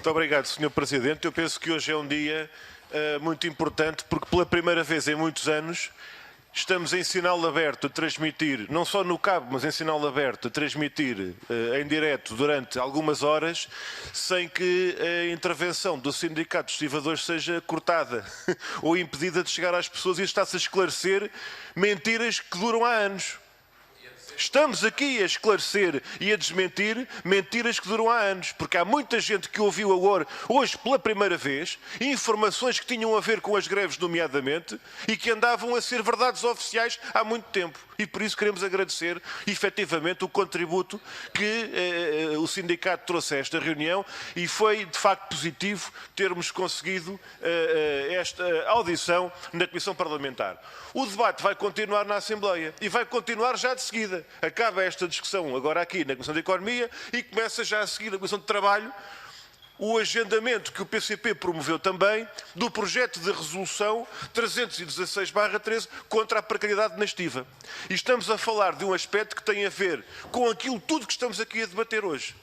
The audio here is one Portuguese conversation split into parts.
Muito obrigado, Sr. Presidente. Eu penso que hoje é um dia muito importante porque pela primeira vez em muitos anos estamos em sinal aberto a transmitir, não só no cabo, mas em sinal aberto a transmitir em direto durante algumas horas sem que a intervenção do Sindicato dos Estivadores seja cortada ou impedida de chegar às pessoas e está-se a esclarecer mentiras que duram há anos. Estamos aqui a esclarecer e a desmentir mentiras que duram há anos, porque há muita gente que ouviu agora, hoje pela primeira vez, informações que tinham a ver com as greves nomeadamente e que andavam a ser verdades oficiais há muito tempo. E por isso queremos agradecer efetivamente o contributo que o sindicato trouxe a esta reunião e foi de facto positivo termos conseguido esta audição na Comissão Parlamentar. O debate vai continuar na Assembleia e vai continuar já de seguida. Acaba esta discussão agora aqui na Comissão de Economia e começa já a seguir na Comissão de Trabalho o agendamento que o PCP promoveu também do projeto de resolução 316/13 contra a precariedade na estiva. E estamos a falar de um aspecto que tem a ver com aquilo tudo que estamos aqui a debater hoje.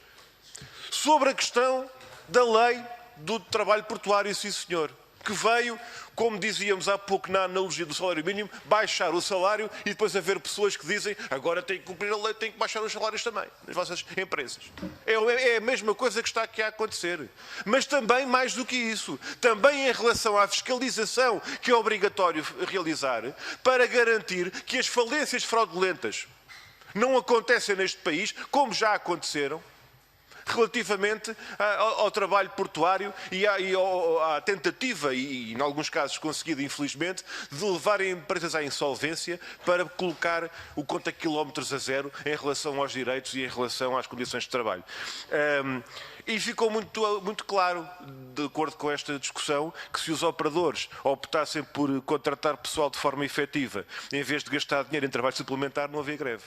Sobre a questão da lei do trabalho portuário, sim senhor, que veio, como dizíamos há pouco na analogia do salário mínimo, baixar o salário e depois haver pessoas que dizem agora tem que cumprir a lei, tem que baixar os salários também, nas vossas empresas. É a mesma coisa que está aqui a acontecer. Mas também mais do que isso, também em relação à fiscalização que é obrigatório realizar para garantir que as falências fraudulentas não acontecem neste país, como já aconteceram, relativamente ao trabalho portuário e à tentativa, e em alguns casos conseguida infelizmente, de levar empresas à insolvência para colocar o conta-quilómetros a zero em relação aos direitos e em relação às condições de trabalho. E ficou muito claro, de acordo com esta discussão, que se os operadores optassem por contratar pessoal de forma efetiva, em vez de gastar dinheiro em trabalho suplementar, não havia greve.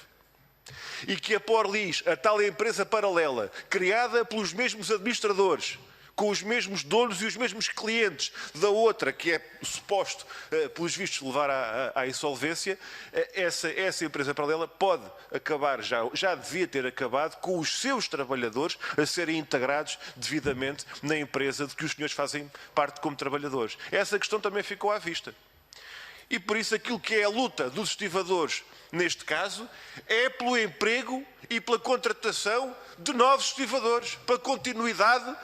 E que a Porlis, a tal empresa paralela, criada pelos mesmos administradores, com os mesmos donos e os mesmos clientes da outra, que é suposto, pelos vistos, levar à insolvência, essa empresa paralela pode acabar, já devia ter acabado, com os seus trabalhadores a serem integrados devidamente na empresa de que os senhores fazem parte como trabalhadores. Essa questão também ficou à vista. E por isso aquilo que é a luta dos estivadores, neste caso, é pelo emprego e pela contratação de novos estivadores, para a continuidade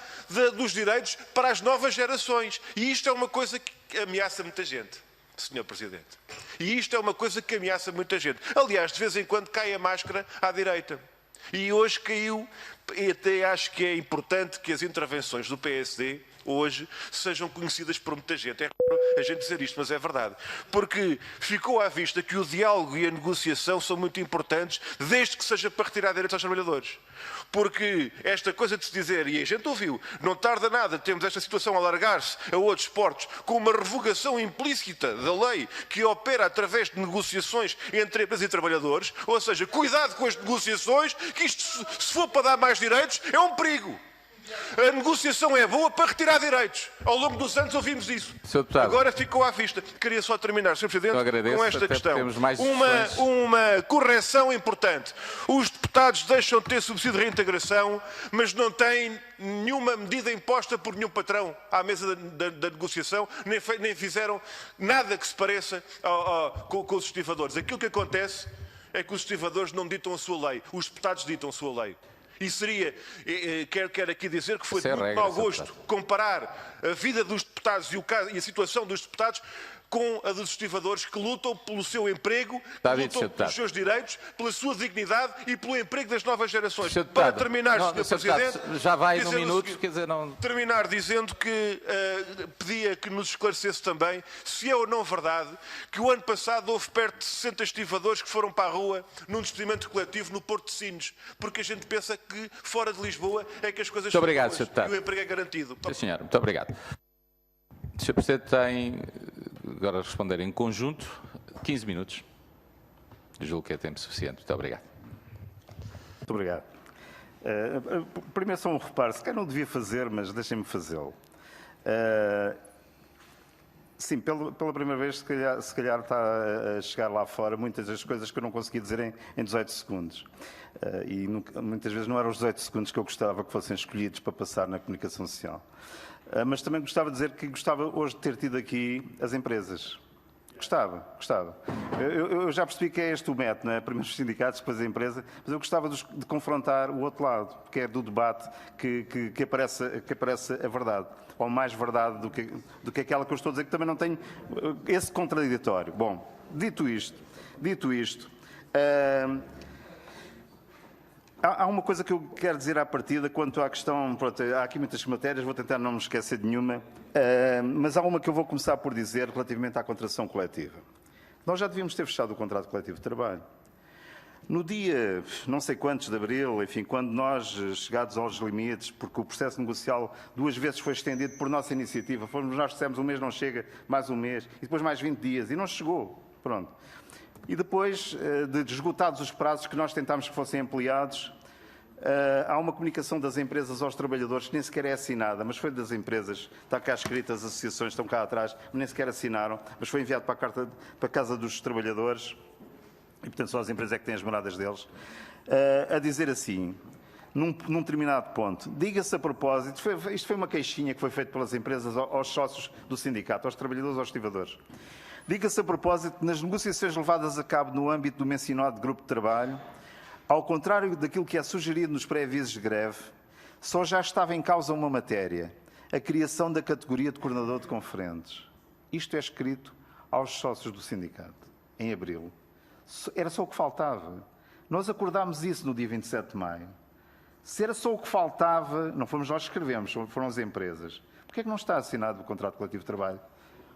dos direitos para as novas gerações. E isto é uma coisa que ameaça muita gente, Sr. Presidente. E isto é uma coisa que ameaça muita gente. Aliás, de vez em quando cai a máscara à direita. E hoje caiu, e até acho que é importante que as intervenções do PSD hoje sejam conhecidas por muita gente. É raro a gente dizer isto, mas é verdade. Porque ficou à vista que o diálogo e a negociação são muito importantes, desde que seja para retirar direitos aos trabalhadores. Porque esta coisa de se dizer, e a gente ouviu, não tarda nada, temos esta situação a alargar-se a outros portos, com uma revogação implícita da lei que opera através de negociações entre empresas e trabalhadores, ou seja, cuidado com as negociações, que isto, se for para dar mais direitos, é um perigo. A negociação é boa para retirar direitos. Ao longo dos anos ouvimos isso. Agora ficou à vista. Queria só terminar, Sr. Presidente, com esta questão. Uma correção importante. Os deputados deixam de ter subsídio de reintegração, mas não têm nenhuma medida imposta por nenhum patrão à mesa da negociação, nem fizeram nada que se pareça com os estivadores. Aquilo que acontece é que os estivadores não ditam a sua lei. Os deputados ditam a sua lei. E seria, quero aqui dizer que foi de muito mau gosto comparar a vida dos deputados e a situação dos deputados com a dos estivadores que lutam pelo seu emprego, que lutam pelos seus direitos, pela sua dignidade e pelo emprego das novas gerações. Para terminar, Sr. Presidente, já vai num minuto, quer dizer, não... terminar dizendo que pedia que nos esclarecesse também se é ou não verdade que o ano passado houve perto de 60 estivadores que foram para a rua num despedimento coletivo no Porto de Sines, porque a gente pensa que fora de Lisboa é que as coisas são boas e o emprego é garantido. Sim, senhor. Muito obrigado. O Sr. Presidente tem agora a responder em conjunto 15 minutos. Julgo que é tempo suficiente. Muito obrigado. Muito obrigado. Primeiro só um reparo, se calhar não devia fazer, mas deixem-me fazê-lo. Sim, pela primeira vez, se calhar está a chegar lá fora muitas das coisas que eu não consegui dizer em 18 segundos. E muitas vezes não eram os 18 segundos que eu gostava que fossem escolhidos para passar na comunicação social. Mas também gostava de dizer que gostava hoje de ter tido aqui as empresas. Gostava. Eu já percebi que é este o método, não é? Primeiro os sindicatos, depois a empresa, mas eu gostava de confrontar o outro lado, que é do debate que aparece a verdade, ou mais verdade do que aquela que eu estou a dizer, que também não tenho esse contraditório. Bom, dito isto, há uma coisa que eu quero dizer à partida quanto à questão, pronto, há aqui muitas matérias, vou tentar não me esquecer de nenhuma, mas há uma que eu vou começar por dizer relativamente à contratação coletiva. Nós já devíamos ter fechado o contrato coletivo de trabalho. No dia, não sei quantos de abril, enfim, quando nós, chegados aos limites, porque o processo negocial 2 vezes foi estendido por nossa iniciativa, nós dissemos um mês não chega, mais um mês, e depois mais 20 dias, e não chegou, pronto. E depois de esgotados os prazos que nós tentámos que fossem ampliados, há uma comunicação das empresas aos trabalhadores que nem sequer é assinada, mas foi das empresas, está cá escrita, as associações estão cá atrás, nem sequer assinaram, mas foi enviado para a Casa dos Trabalhadores, e portanto só as empresas é que têm as moradas deles, a dizer assim, num determinado ponto, diga-se a propósito, isto foi uma queixinha que foi feita pelas empresas aos sócios do sindicato, aos trabalhadores, aos estivadores. Diga-se a propósito, nas negociações levadas a cabo no âmbito do mencionado grupo de trabalho, ao contrário daquilo que é sugerido nos pré-avisos de greve, só já estava em causa uma matéria, a criação da categoria de coordenador de conferentes. Isto é escrito aos sócios do sindicato, em abril. Era só o que faltava. Nós acordámos isso no dia 27 de maio. Se era só o que faltava, não fomos nós que escrevemos, foram as empresas. Porquê é que não está assinado o contrato coletivo de trabalho?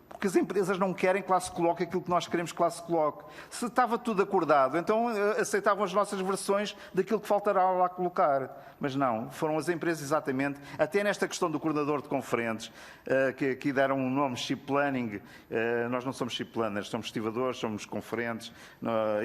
Porque as empresas não querem que lá se coloque aquilo que nós queremos que lá se coloque. Se estava tudo acordado, então aceitavam as nossas versões daquilo que faltará lá colocar. Mas não, foram as empresas exatamente, até nesta questão do coordenador de conferentes, que aqui deram um nome, ship planning, nós não somos ship planners, somos estivadores, somos conferentes,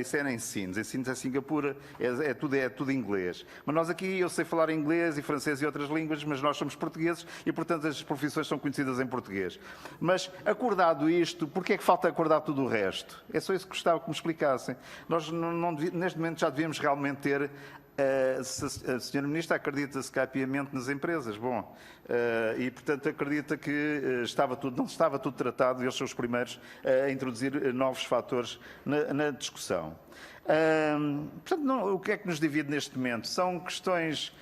isso é ensinos é Singapura, é tudo inglês. Mas nós aqui, eu sei falar inglês e francês e outras línguas, mas nós somos portugueses e, portanto, as profissões são conhecidas em português. Mas, acordado isto, porquê é que falta acordar tudo o resto? É só isso que gostava que me explicassem. Nós, neste momento, já devíamos realmente ter... a Sra. Ministra acredita-se capiamente nas empresas, bom, e portanto acredita que não estava tudo tratado e eles são os primeiros a introduzir novos fatores na discussão. Portanto, o que é que nos divide neste momento? São questões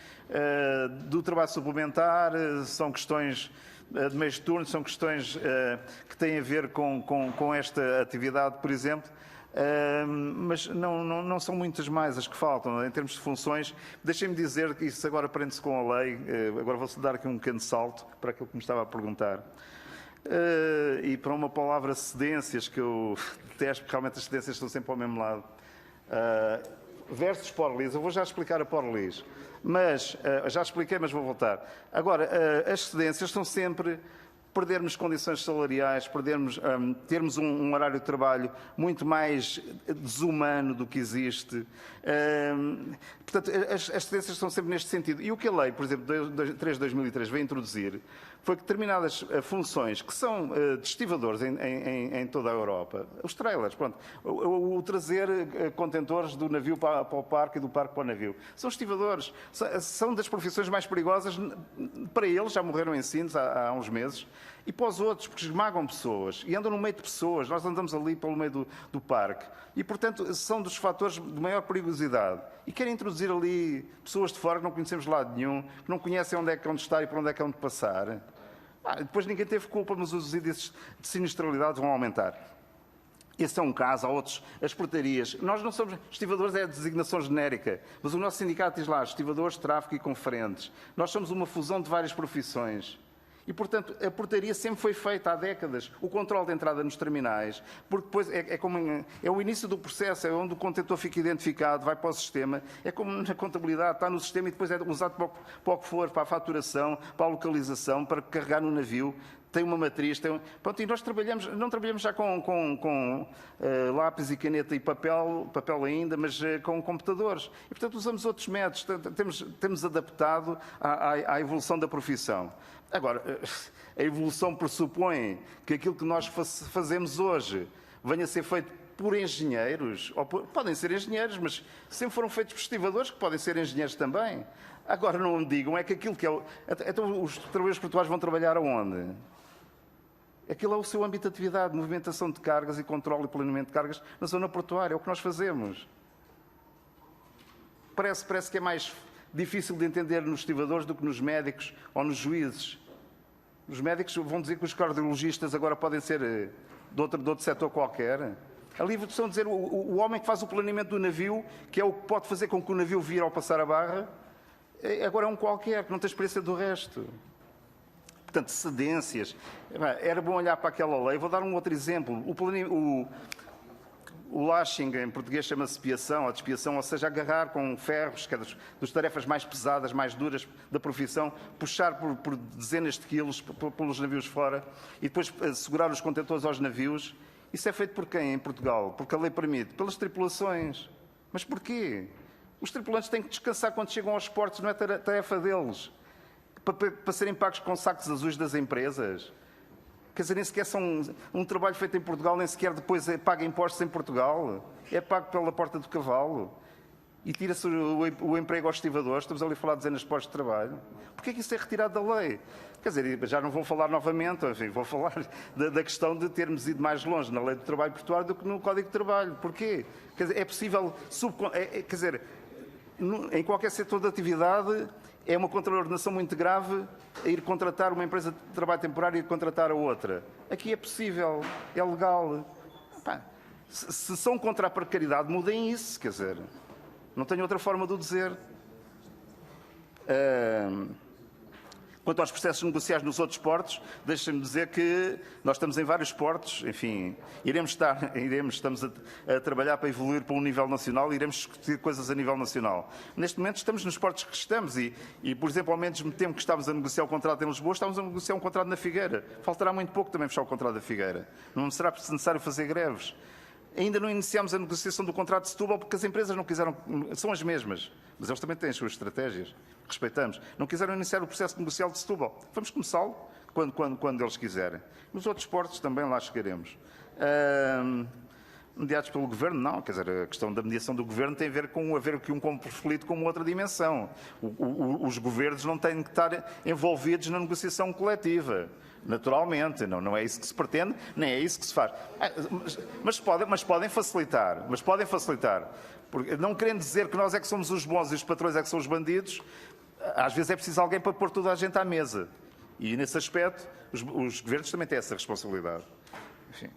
do trabalho suplementar, são questões de meios de turno, são questões que têm a ver com esta atividade, por exemplo. Mas não são muitas mais as que faltam, em termos de funções. Deixem-me dizer que isso agora prende-se com a lei, agora vou-se dar aqui um pequeno salto para aquilo que me estava a perguntar. E para uma palavra cedências, que eu detesto, porque realmente as cedências estão sempre ao mesmo lado. Versus Porlis, eu vou já explicar a Porlis, mas já expliquei, mas vou voltar. Agora, as cedências são sempre... perdermos condições salariais, termos um horário de trabalho muito mais desumano do que existe. Portanto, as tendências são sempre neste sentido. E o que a lei, por exemplo, 3 de 2003 veio introduzir foi que determinadas funções que são de estivadores em toda a Europa, os trailers, pronto, o trazer contentores do navio para o parque e do parque para o navio, são estivadores, são das profissões mais perigosas para eles, já morreram em Sines há uns meses, e para os outros, porque esmagam pessoas e andam no meio de pessoas, nós andamos ali pelo meio do parque, e portanto são dos fatores de maior perigosidade. E querem introduzir ali pessoas de fora que não conhecemos de lado nenhum, que não conhecem onde é que hão de estar e para onde é que hão de passar. Depois ninguém teve culpa, mas os índices de sinistralidade vão aumentar. Esse é um caso, há outros, as portarias. Nós não somos, estivadores é a designação genérica, mas o nosso sindicato diz lá, estivadores, tráfego e conferentes. Nós somos uma fusão de várias profissões. E, portanto, a portaria sempre foi feita há décadas. O controle de entrada nos terminais, porque depois é o início do processo, é onde o contentor fica identificado, vai para o sistema. É como na contabilidade, está no sistema e depois é usado para o que for, para a faturação, para a localização, para carregar no navio. tem uma matriz, pronto, e nós não trabalhamos já com lápis e caneta e papel ainda, mas com computadores. E, portanto, usamos outros métodos, temos adaptado à evolução da profissão. Agora, a evolução pressupõe que aquilo que nós fazemos hoje venha a ser feito por engenheiros, podem ser engenheiros, mas sempre foram feitos por estivadores, que podem ser engenheiros também. Agora não me digam, é que aquilo que é... Então os trabalhadores portuários vão trabalhar aonde? Aquilo é o seu âmbito de atividade, movimentação de cargas e controle e planeamento de cargas na zona portuária, é o que nós fazemos. Parece que é mais difícil de entender nos estivadores do que nos médicos ou nos juízes. Os médicos vão dizer que os cardiologistas agora podem ser de outro setor qualquer. Ali estão a dizer o homem que faz o planeamento do navio, que é o que pode fazer com que o navio vire ao passar a barra, agora é um qualquer, que não tem experiência do resto. Portanto, cedências. Era bom olhar para aquela lei. Vou dar um outro exemplo. O lashing, em português, chama-se piação, a despiação, ou seja, agarrar com ferros, que é das tarefas mais pesadas, mais duras da profissão, puxar por dezenas de quilos pelos navios fora e depois segurar os contentores aos navios. Isso é feito por quem em Portugal? Porque a lei permite. Pelas tripulações. Mas porquê? Os tripulantes têm que descansar quando chegam aos portos, não é tarefa deles. Para serem pagos com sacos azuis das empresas. Quer dizer, nem sequer são um trabalho feito em Portugal, nem sequer depois paga impostos em Portugal. É pago pela porta do cavalo. E tira-se o emprego aos estivadores. Estamos ali a falar de dezenas de postos de trabalho. Porquê é que isso é retirado da lei? Quer dizer, já não vou falar novamente, enfim, vou falar da questão de termos ido mais longe na lei do trabalho portuário do que no Código de Trabalho. Porquê? Quer dizer, é possível... quer dizer, em qualquer setor de atividade... É uma contraordenação muito grave a ir contratar uma empresa de trabalho temporário e ir contratar a outra. Aqui é possível, é legal. Se são contra a precariedade, mudem isso, quer dizer. Não tenho outra forma de o dizer. Quanto aos processos negociais nos outros portos, deixem-me dizer que nós estamos em vários portos, enfim, estamos a trabalhar para evoluir para um nível nacional e iremos discutir coisas a nível nacional. Neste momento estamos nos portos que estamos e, por exemplo, ao mesmo tempo que estávamos a negociar o contrato em Lisboa, estamos a negociar um contrato na Figueira. Faltará muito pouco também fechar o contrato da Figueira. Não será necessário fazer greves. Ainda não iniciámos a negociação do contrato de Setúbal porque as empresas não quiseram, são as mesmas, mas eles também têm as suas estratégias, respeitamos. Não quiseram iniciar o processo negocial de Setúbal. Vamos começá-lo quando eles quiserem. Nos outros portos também lá chegaremos. Mediados pelo Governo, não. Quer dizer, a questão da mediação do Governo tem a ver com um conflito com outra dimensão. Os governos não têm que estar envolvidos na negociação coletiva. Naturalmente, não é isso que se pretende, nem é isso que se faz. Mas podem facilitar. Porque não querendo dizer que nós é que somos os bons e os patrões é que são os bandidos, às vezes é preciso alguém para pôr toda a gente à mesa. E, nesse aspecto, os governos também têm essa responsabilidade. Enfim,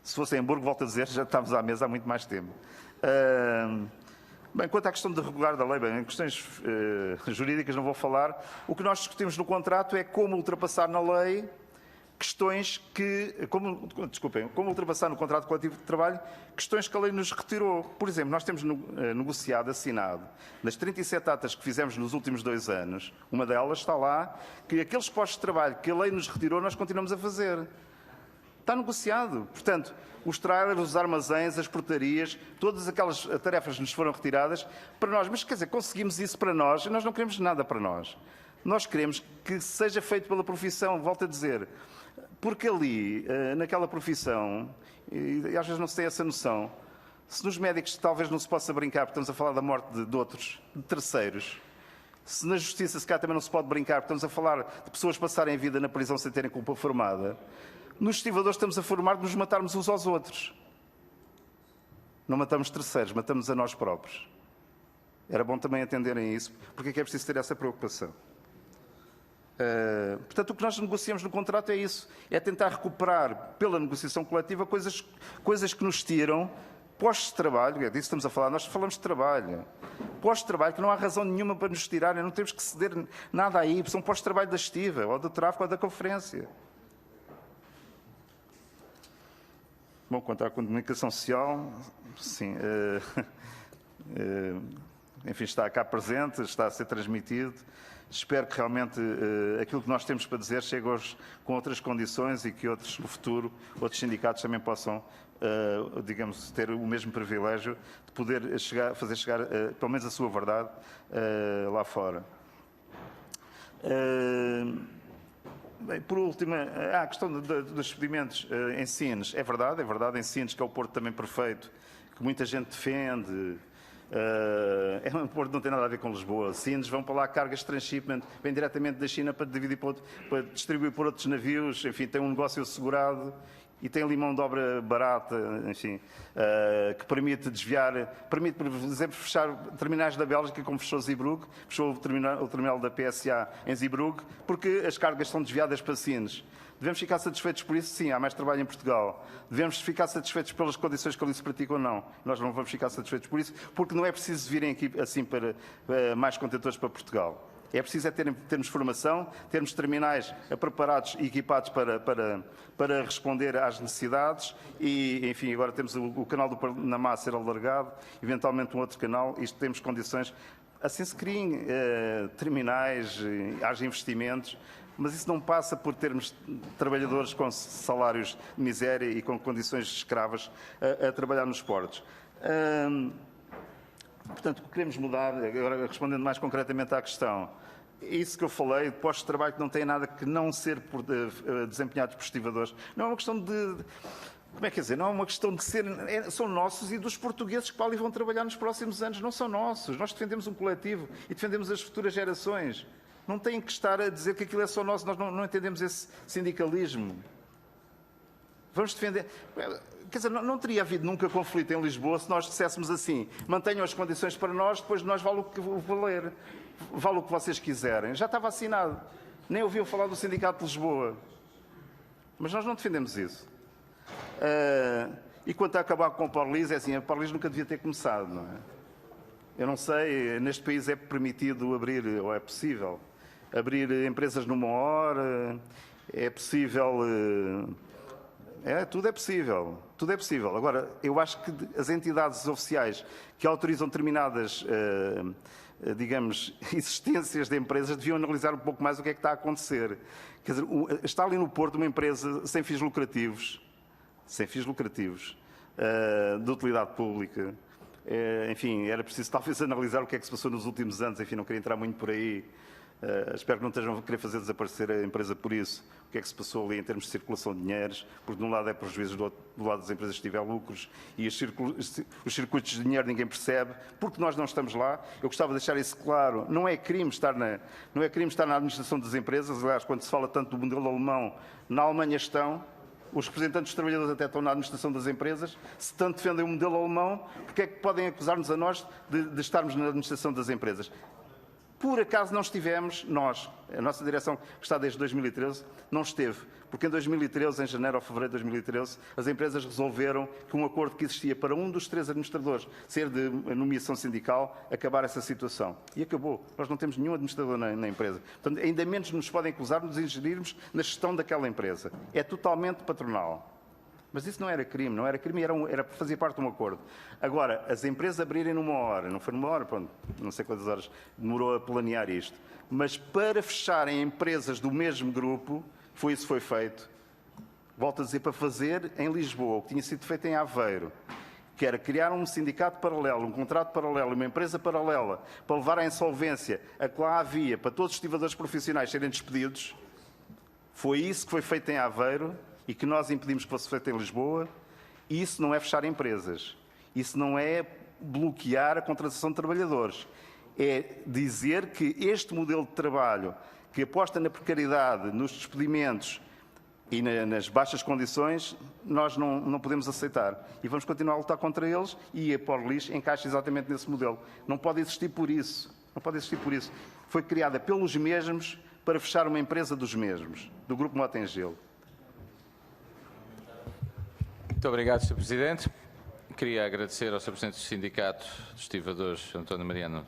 se fosse em Hamburgo, volto a dizer, já estávamos à mesa há muito mais tempo. Bem, quanto à questão de regular da lei, bem, em questões jurídicas não vou falar. O que nós discutimos no contrato é como ultrapassar na lei questões como ultrapassar no contrato coletivo de trabalho questões que a lei nos retirou. Por exemplo, nós temos negociado, assinado, nas 37 atas que fizemos nos últimos 2 anos, uma delas está lá, que aqueles postos de trabalho que a lei nos retirou, nós continuamos a fazer. Está negociado. Portanto, os trailers, os armazéns, as portarias, todas aquelas tarefas nos foram retiradas para nós. Mas, quer dizer, conseguimos isso para nós e nós não queremos nada para nós. Nós queremos que seja feito pela profissão, volto a dizer. Porque ali, naquela profissão, e às vezes não se tem essa noção, se nos médicos talvez não se possa brincar, porque estamos a falar da morte de outros, de terceiros, se na justiça se cá também não se pode brincar, porque estamos a falar de pessoas passarem a vida na prisão sem terem culpa formada, nos estivadores estamos a formar de nos matarmos uns aos outros. Não matamos terceiros, matamos a nós próprios. Era bom também entenderem isso, porque é que é preciso ter essa preocupação. Portanto, o que nós negociamos no contrato é isso, é tentar recuperar pela negociação coletiva coisas que nos tiram postos de trabalho, é disso que estamos a falar, nós falamos de trabalho. Postos de trabalho que não há razão nenhuma para nos tirarem, não temos que ceder nada aí, são postos de trabalho da estiva, ou do tráfico, ou da conferência. Bom, quanto à comunicação social, sim, enfim, está cá presente, está a ser transmitido. Espero que realmente aquilo que nós temos para dizer chegue hoje com outras condições e que outros, no futuro, outros sindicatos também possam, digamos, ter o mesmo privilégio de poder fazer chegar, pelo menos, a sua verdade lá fora. Bem, por último, a questão dos despedimentos em Sines. É verdade, em Sines, que é o porto também perfeito, que muita gente defende. É um porto que não tem nada a ver com Lisboa. Sines vão para lá cargas de transshipment, vêm diretamente da China para dividir para distribuir por outros navios, enfim, tem um negócio assegurado e tem ali mão de obra barata, enfim, que permite desviar, permite, por exemplo, fechar terminais da Bélgica, como fechou Zeebrugge, fechou o terminal da PSA em Zeebrugge, porque as cargas são desviadas para Sines. Devemos ficar satisfeitos por isso? Sim, há mais trabalho em Portugal. Devemos ficar satisfeitos pelas condições que ali se praticam ou não? Nós não vamos ficar satisfeitos por isso, porque não é preciso virem aqui assim para mais contentores para Portugal. É preciso termos formação, termos terminais preparados e equipados para responder às necessidades e, enfim, agora temos o canal do Panamá a ser alargado, eventualmente um outro canal, isto temos condições. Assim se criem terminais, haja investimentos, mas isso não passa por termos trabalhadores com salários de miséria e com condições escravas a trabalhar nos portos. Portanto, o que queremos mudar, agora respondendo mais concretamente à questão, isso que eu falei, de postos de trabalho que não têm nada que não ser desempenhados por estivadores, não é uma questão de... Como é que dizer? Não é uma questão de ser... são nossos e dos portugueses que para ali vão trabalhar nos próximos anos. Não são nossos. Nós defendemos um coletivo e defendemos as futuras gerações. Não têm que estar a dizer que aquilo é só nosso. Nós não entendemos esse sindicalismo. Vamos defender... Quer dizer, não teria havido nunca conflito em Lisboa se nós disséssemos assim: mantenham as condições para nós, depois nós vale o que valer. Vale o que vocês quiserem. Já estava assinado. Nem ouviu falar do Sindicato de Lisboa. Mas nós não defendemos isso. E quanto a acabar com o Parlis, é assim, a Parlis nunca devia ter começado, não é? Eu não sei, neste país é permitido abrir, ou é possível, abrir empresas numa hora, é possível... tudo é possível. Tudo é possível. Agora, eu acho que as entidades oficiais que autorizam determinadas, digamos, existências de empresas deviam analisar um pouco mais o que é que está a acontecer. Quer dizer, está ali no Porto uma empresa sem fins lucrativos, de utilidade pública. Enfim, era preciso talvez analisar o que é que se passou nos últimos anos. Enfim, não queria entrar muito por aí. Espero que não estejam a querer fazer desaparecer a empresa por isso. O que é que se passou ali em termos de circulação de dinheiros? Porque de um lado é prejuízo, do lado das empresas que tiver lucros, e os circuitos de dinheiro ninguém percebe, porque nós não estamos lá. Eu gostava de deixar isso claro. Não é crime estar na administração das empresas. Aliás, quando se fala tanto do modelo alemão, na Alemanha estão. Os representantes dos trabalhadores até estão na administração das empresas. Se tanto defendem o modelo alemão, porque é que podem acusar-nos a nós de estarmos na administração das empresas? Por acaso não estivemos, nós, a nossa direção, que está desde 2013, não esteve. Porque em 2013, em janeiro ou fevereiro de 2013, as empresas resolveram que um acordo que existia para um dos 3 administradores ser de nomeação sindical, acabar essa situação. E acabou. Nós não temos nenhum administrador na empresa. Portanto, ainda menos nos podem acusar de nos ingerirmos na gestão daquela empresa. É totalmente patronal. Mas isso não era crime, era fazer parte de um acordo. Agora, as empresas abrirem numa hora, não foi numa hora, pronto, não sei quantas horas demorou a planear isto, mas para fecharem empresas do mesmo grupo, isso que foi feito. Volto a dizer, para fazer em Lisboa, o que tinha sido feito em Aveiro, que era criar um sindicato paralelo, um contrato paralelo, uma empresa paralela, para levar à insolvência a que lá havia, para todos os estivadores profissionais serem despedidos, foi isso que foi feito em Aveiro, e que nós impedimos que fosse feito em Lisboa. E isso não é fechar empresas. Isso não é bloquear a contratação de trabalhadores. É dizer que este modelo de trabalho, que aposta na precariedade, nos despedimentos e nas baixas condições, nós não podemos aceitar. E vamos continuar a lutar contra eles, e a Parlis encaixa exatamente nesse modelo. Não pode existir por isso. Não pode existir por isso. Foi criada pelos mesmos para fechar uma empresa dos mesmos, do Grupo Mota-Engelo. Muito obrigado, Sr. Presidente. Queria agradecer ao Sr. Presidente do Sindicato dos Estivadores, António Mariano